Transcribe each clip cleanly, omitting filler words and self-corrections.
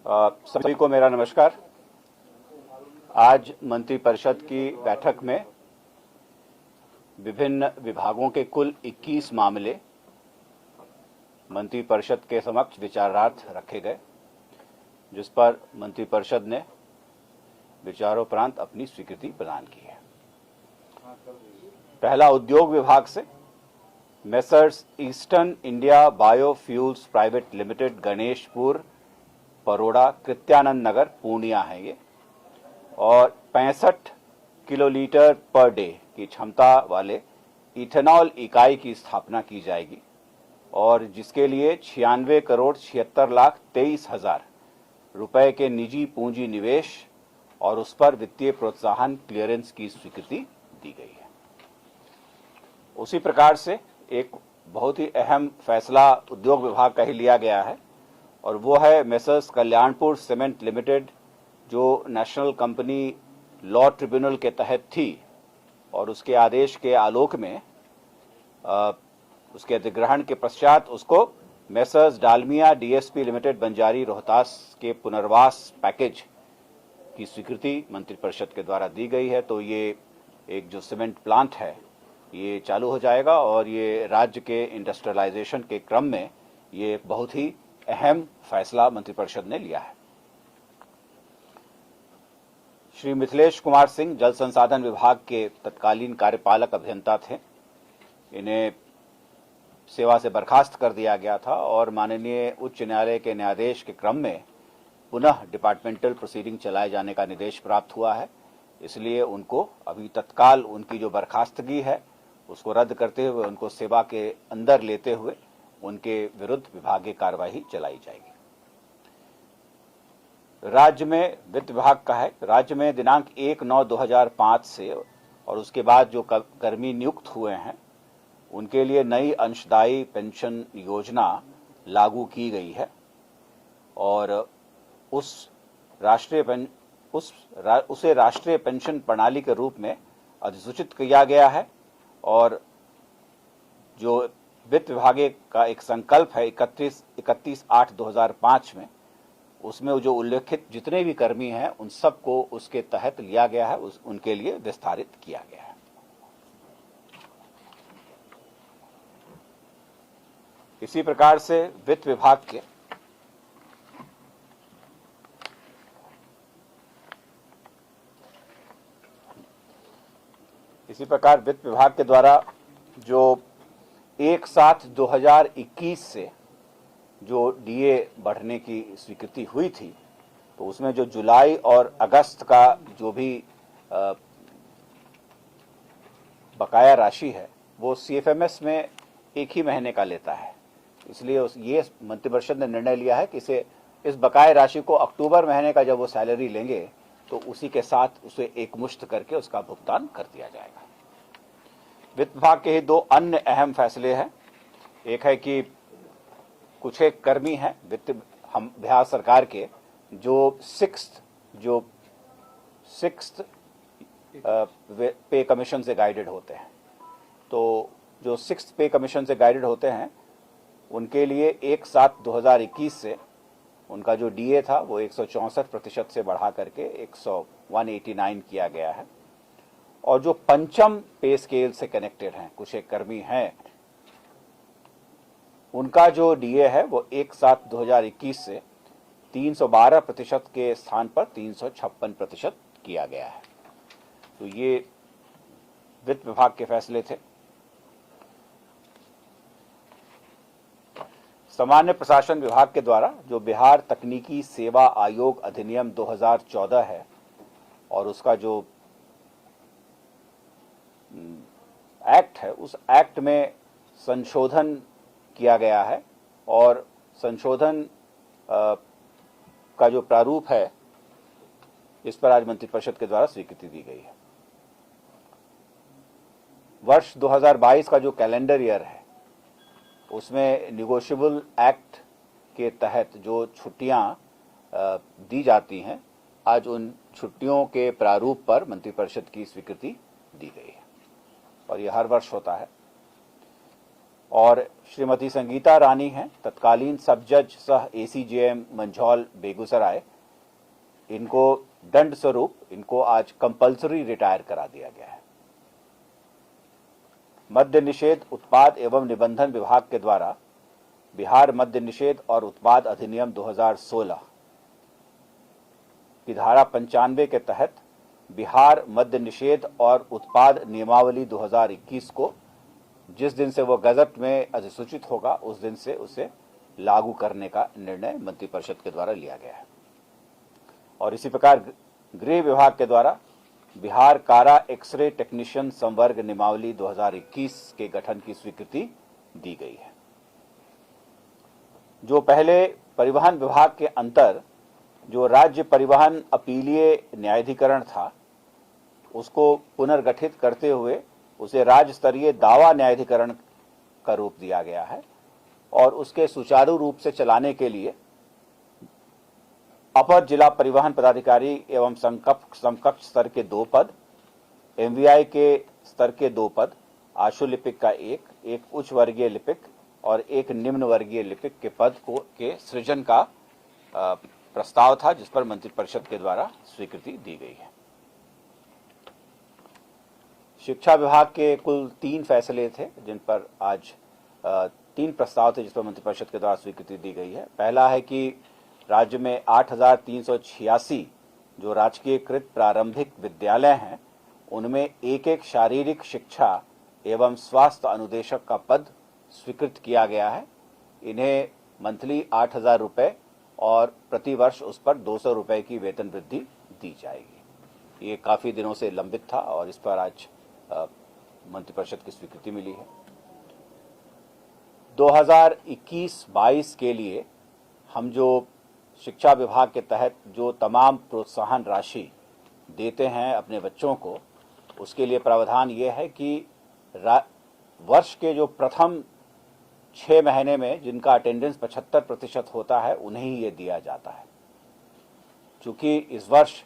सभी को मेरा नमस्कार। आज मंत्रिपरिषद की बैठक में विभिन्न विभागों के कुल 21 मामले मंत्रिपरिषद के समक्ष विचारार्थ रखे गए, जिस पर मंत्रिपरिषद ने विचारोपरांत अपनी स्वीकृति प्रदान की है। पहला उद्योग विभाग से messrs Eastern India biofuels private limited, Ganeshpur, Paroda, Krityanand Nagar, Purnia है ये, और 65 किलोलीटर पर डे की क्षमता वाले इथेनॉल इकाई की स्थापना की जाएगी और जिसके लिए 96,76,23,000 रुपए के निजी पूंजी निवेश और उस पर वित्तीय प्रोत्साहन क्लियरेंस की स्वीकृति दी गई है। उसी प्रकार से एक बहुत ही अहम फैसला उद्योग विभाग का ही लिया गया है और वो है मेसर्स कल्याणपुर सीमेंट लिमिटेड, जो नेशनल कंपनी लॉ ट्रिब्यूनल के तहत थी और उसके आदेश के आलोक में उसके अधिग्रहण के पश्चात उसको messrs Dalmia DSP limited, Banjari, Rohtas के पुनर्वास पैकेज की स्वीकृति मंत्रिपरिषद के द्वारा दी गई है। तो ये एक जो सीमेंट प्लांट है ये चालू हो जाएगा और ये राज्य के इंडस्ट्रियलाइजेशन के क्रम में ये बहुत ही अहम फैसला मंत्रिपरिषद ने लिया है। श्री मिथिलेश कुमार सिंह जल संसाधन विभाग के तत्कालीन कार्यपालक अभियंता थे। इन्हें सेवा से बर्खास्त कर दिया गया था और माननीय उच्च न्यायालय के न्यायाधीश के क्रम में पुनः डिपार्टमेंटल प्रोसीडिंग चलाए जाने का निर्देश प्राप्त हुआ है। इसलिए उनको अभी तत्काल उनकी जो बर्खास्तगी है उसको रद्द करते हुए उनको सेवा के अंदर लेते हुए उनके विरुद्ध विभागीय कार्यवाही चलाई जाएगी। राज्य में वित्त विभाग का है, राज्य में दिनांक 1/9/2005 से और उसके बाद जो कर्मी नियुक्त हुए हैं उनके लिए नई अंशदायी पेंशन योजना लागू की गई है और उसे राष्ट्रीय पेंशन प्रणाली के रूप में अधिसूचित किया गया है और जो वित्त विभाग का एक संकल्प है 31/8/2005 में, उसमें जो उल्लेखित जितने भी कर्मी हैं उन सबको उसके तहत लिया गया है, उनके लिए विस्तारित किया गया है। इसी प्रकार से वित्त विभाग के द्वारा जो 1/7/2021 से जो डीए बढ़ने की स्वीकृति हुई थी, तो उसमें जो जुलाई और अगस्त का जो भी बकाया राशि है वो सीएफएमएस में एक ही महीने का लेता है। इसलिए ये मंत्रिपरिषद ने निर्णय लिया है कि इस बकाया राशि को अक्टूबर महीने का जब वो सैलरी लेंगे तो उसी के साथ उसे एकमुश्त करके उसका भुगतान कर दिया जाएगा। वित्त विभाग के ही दो अन्य अहम फैसले हैं। एक है कि कुछ एक कर्मी हैं बिहार सरकार के जो सिक्स्थ पे कमीशन से गाइडेड होते हैं, तो जो सिक्स्थ पे कमीशन से गाइडेड होते हैं उनके लिए 1/7/2021 से उनका जो डीए था वो 164% से बढ़ा करके 189 किया गया है और जो पंचम पे स्केल से कनेक्टेड हैं, कुछ एक कर्मी हैं, उनका जो डीए है वो 1/7/2021 से 312% के स्थान पर 356% किया गया है। तो ये वित्त विभाग के फैसले थे। सामान्य प्रशासन विभाग के द्वारा जो बिहार तकनीकी सेवा आयोग अधिनियम 2014 है और उसका जो एक्ट है उस एक्ट में संशोधन किया गया है और संशोधन का जो प्रारूप है इस पर आज मंत्रिपरिषद के द्वारा स्वीकृति दी गई है। वर्ष 2022 का जो कैलेंडर ईयर है उसमें निगोशिएबल एक्ट के तहत जो छुट्टियां दी जाती हैं, आज उन छुट्टियों के प्रारूप पर मंत्रिपरिषद की स्वीकृति दी गई है और यह हर वर्ष होता है। और श्रीमती संगीता रानी हैं, तत्कालीन सब जज सह एसीजेएम मंझौल बेगूसराय। इनको दंड स्वरूप इनको आज कंपल्सरी रिटायर करा दिया गया है। मद्य निषेध उत्पाद एवं निबंधन विभाग के द्वारा बिहार मद्य निषेध और उत्पाद अधिनियम 2016 की धारा 95 के तहत बिहार मद्य निषेध और उत्पाद नियमावली 2021 को जिस दिन से वो गजट में अधिसूचित होगा उस दिन से उसे लागू करने का निर्णय मंत्रिपरिषद के द्वारा लिया गया है। और इसी प्रकार गृह विभाग के द्वारा बिहार कारा एक्सरे टेक्नीशियन संवर्ग नियमावली 2021 के गठन की स्वीकृति दी गई है। जो पहले परिवहन विभाग के अंतर जो राज्य परिवहन अपीलीय न्यायाधिकरण था, उसको पुनर्गठित करते हुए उसे राज्य स्तरीय दावा न्यायाधिकरण का रूप दिया गया है और उसके सुचारू रूप से चलाने के लिए अपर जिला परिवहन पदाधिकारी एवं समकक्ष स्तर के 2 पद, एमवीआई के स्तर के 2 पद, आशु लिपिक का एक उच्च वर्गीय लिपिक और एक निम्न वर्गीय लिपिक के पद के सृजन का प्रस्ताव था, जिस पर मंत्रिपरिषद के द्वारा स्वीकृति दी गई है। शिक्षा विभाग के कुल 3 फैसले थे, जिन पर आज 3 प्रस्ताव थे जिस पर मंत्रिपरिषद के द्वारा स्वीकृति दी गई है। पहला है कि राज्य में 8,386 जो राजकीयकृत प्रारंभिक विद्यालय हैं, उनमें एक शारीरिक शिक्षा एवं स्वास्थ्य अनुदेशक का पद स्वीकृत किया गया है। इन्हें मंथली 8,000 रुपये और प्रतिवर्ष उस पर 200 रुपये की वेतन वृद्धि दी जाएगी। ये काफ़ी दिनों से लंबित था और इस पर आज मंत्रिपरिषद की स्वीकृति मिली है। 2021-22 के लिए हम जो शिक्षा विभाग के तहत जो तमाम प्रोत्साहन राशि देते हैं अपने बच्चों को, उसके लिए प्रावधान ये है कि वर्ष के जो प्रथम 6 महीने में जिनका अटेंडेंस 75% होता है, उन्हें ही ये दिया जाता है। चूंकि इस वर्ष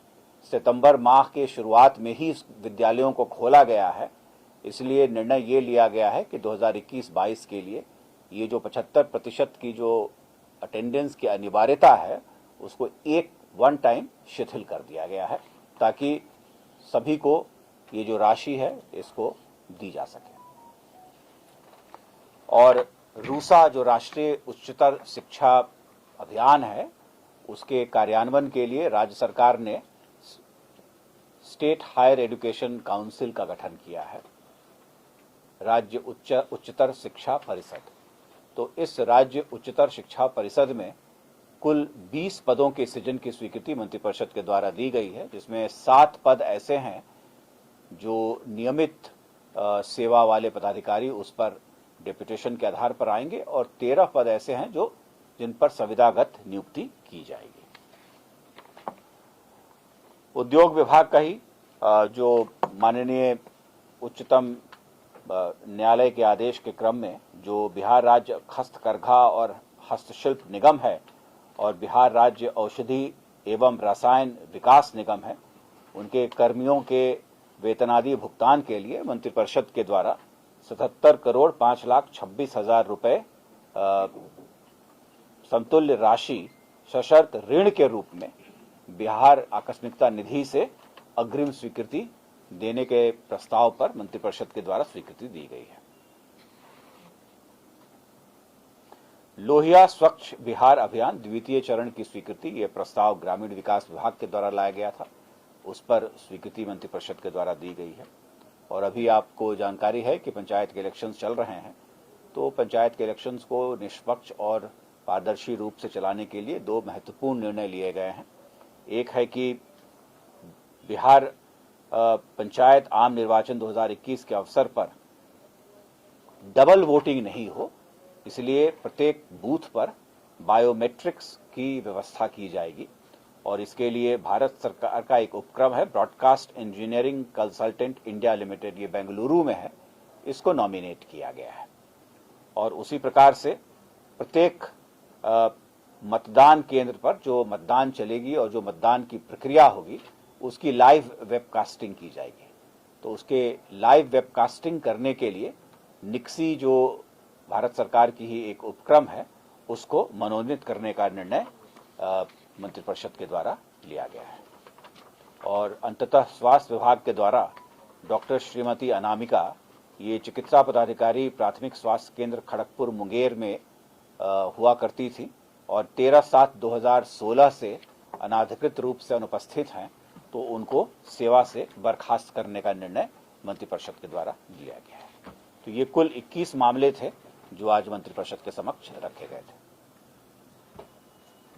सितंबर माह के शुरुआत में ही विद्यालयों को खोला गया है, इसलिए निर्णय ये लिया गया है कि 2021-22 के लिए ये जो 75% की जो अटेंडेंस की अनिवार्यता है, उसको वन टाइम शिथिल कर दिया गया है, ताकि सभी को ये जो राशि है इसको दी जा सके। और रूसा जो राष्ट्रीय उच्चतर शिक्षा अभियान है, उसके कार्यान्वयन के लिए राज्य सरकार ने स्टेट हायर एजुकेशन काउंसिल का गठन किया है, राज्य उच्चतर शिक्षा परिषद। तो इस राज्य उच्चतर शिक्षा परिषद में कुल 20 पदों के सृजन की स्वीकृति मंत्रिपरिषद के द्वारा दी गई है, जिसमें 7 पद ऐसे हैं जो नियमित सेवा वाले पदाधिकारी उस पर डेपुटेशन के आधार पर आएंगे और 13 पद ऐसे हैं जिन पर संविदागत नियुक्ति की जाएगी। उद्योग विभाग का ही जो माननीय उच्चतम न्यायालय के आदेश के क्रम में जो बिहार राज्य हस्तकरघा और हस्तशिल्प निगम है और बिहार राज्य औषधि एवं रसायन विकास निगम है, उनके कर्मियों के वेतनादि भुगतान के लिए मंत्रिपरिषद के द्वारा 77,05,26,000 रुपये समतुल्य राशि सशर्त ऋण के रूप में बिहार आकस्मिकता निधि से अग्रिम स्वीकृति देने के प्रस्ताव पर मंत्रिपरिषद के द्वारा स्वीकृति दी गई है। लोहिया स्वच्छ बिहार अभियान द्वितीय चरण की स्वीकृति, यह प्रस्ताव ग्रामीण विकास विभाग के द्वारा लाया गया था, उस पर स्वीकृति मंत्रिपरिषद के द्वारा दी गई है। और अभी आपको जानकारी है कि पंचायत के इलेक्शंस चल रहे हैं, तो पंचायत के इलेक्शंस को निष्पक्ष और पारदर्शी रूप से चलाने के लिए 2 महत्वपूर्ण निर्णय लिए गए हैं। एक है कि बिहार पंचायत आम निर्वाचन 2021 के अवसर पर डबल वोटिंग नहीं हो, इसलिए प्रत्येक बूथ पर बायोमेट्रिक्स की व्यवस्था की जाएगी और इसके लिए भारत सरकार का एक उपक्रम है, broadcast engineering consultant India limited, ये बेंगलुरु में है, इसको नॉमिनेट किया गया है। और उसी प्रकार से प्रत्येक मतदान केंद्र पर जो मतदान चलेगी और जो मतदान की प्रक्रिया होगी, उसकी लाइव वेबकास्टिंग की जाएगी। तो उसके लाइव वेबकास्टिंग करने के लिए निक्सी जो भारत सरकार की ही एक उपक्रम है, उसको मनोनीत करने का निर्णय मंत्रिपरिषद के द्वारा लिया गया है। और अंततः स्वास्थ्य विभाग के द्वारा डॉक्टर श्रीमती अनामिका, ये चिकित्सा पदाधिकारी प्राथमिक स्वास्थ्य केंद्र खड़गपुर मुंगेर में हुआ करती थी और 13/7/2016 से अनाधिकृत रूप से अनुपस्थित हैं, तो उनको सेवा से बर्खास्त करने का निर्णय मंत्रिपरिषद के द्वारा लिया गया है। तो ये कुल 21 मामले थे जो आज मंत्रिपरिषद के समक्ष रखे गए थे।